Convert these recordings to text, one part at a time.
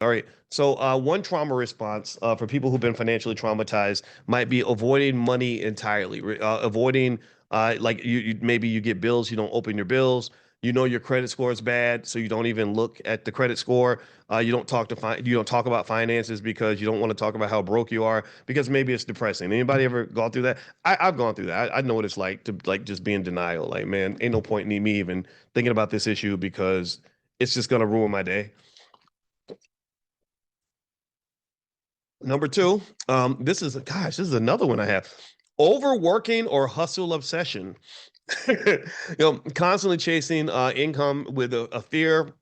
All right. So, one trauma response for people who've been financially traumatized might be avoiding money entirely, avoiding like maybe you get bills, you don't open your bills. You know your credit score is bad, so you don't even look at the credit score. You don't talk about finances because you don't want to talk about how broke you are because maybe it's depressing. Anybody ever gone through that? I've gone through that. I know what it's like to like just be in denial. Like, man, ain't no point in me even thinking about this issue because it's just gonna ruin my day. Number two, this is another one I have. Overworking or hustle obsession. Constantly chasing income with a fear,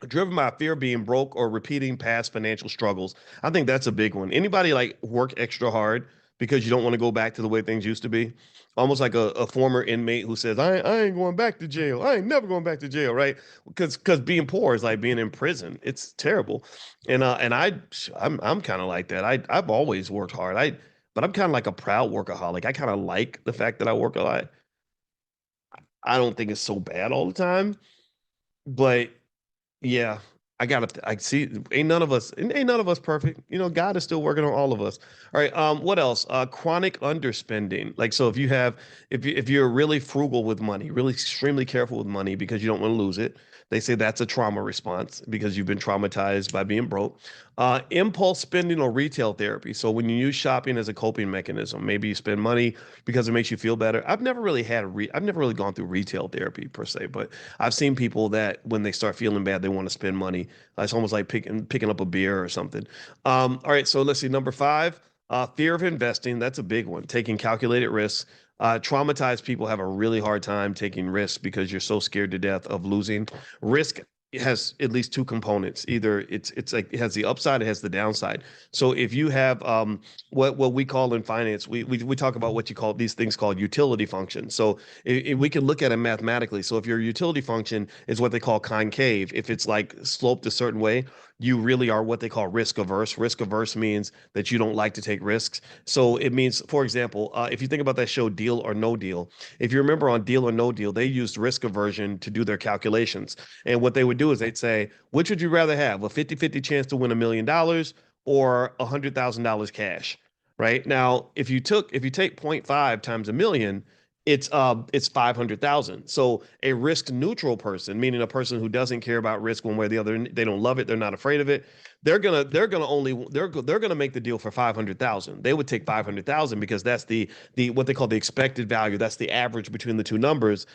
driven by fear of being broke or repeating past financial struggles. I think that's a big one. Anybody like work extra hard because you don't want to go back to the way things used to be? Almost like a former inmate who says, I ain't going back to jail. I ain't never going back to jail, right? Because being poor is like being in prison. It's terrible. And I'm kind of like that. I've always worked hard. But I'm kind of like a proud workaholic. I kind of like the fact that I work a lot. I don't think it's so bad all the time, but yeah, I see. Ain't none of us perfect. God is still working on all of us. All right. What else? Chronic underspending. Like, so if you're really frugal with money, really extremely careful with money because you don't want to lose it, they say that's a trauma response because you've been traumatized by being broke. Impulse spending or retail therapy. So when you use shopping as a coping mechanism, maybe you spend money because it makes you feel better. I've never really gone through retail therapy per se, but I've seen people that when they start feeling bad, they want to spend money. It's almost like picking up a beer or something. All right, so let's see. Number five, fear of investing. That's a big one. Taking calculated risks. Traumatized people have a really hard time taking risks because you're so scared to death of losing. Risk has at least two components. Either it's like it has the upside, it has the downside. So if you have what we call in finance, we talk about what you call these things called utility functions. So if we can look at it mathematically. So if your utility function is what they call concave, if it's like sloped a certain way, you really are what they call risk averse. Risk averse means that you don't like to take risks. So it means, for example, if you think about that show Deal or No Deal, if you remember on Deal or No Deal, they used risk aversion to do their calculations. And what they would do is they'd say, which would you rather have, a 50-50 chance to win $1 million or $100,000 cash? Right now, if you take point 0.5 times a million, it's 500,000. So a risk neutral person, meaning a person who doesn't care about risk one way or the other, they don't love it, they're not afraid of it. They're gonna make the deal for 500,000. They would take 500,000 because that's the what they call the expected value. That's the average between the two numbers.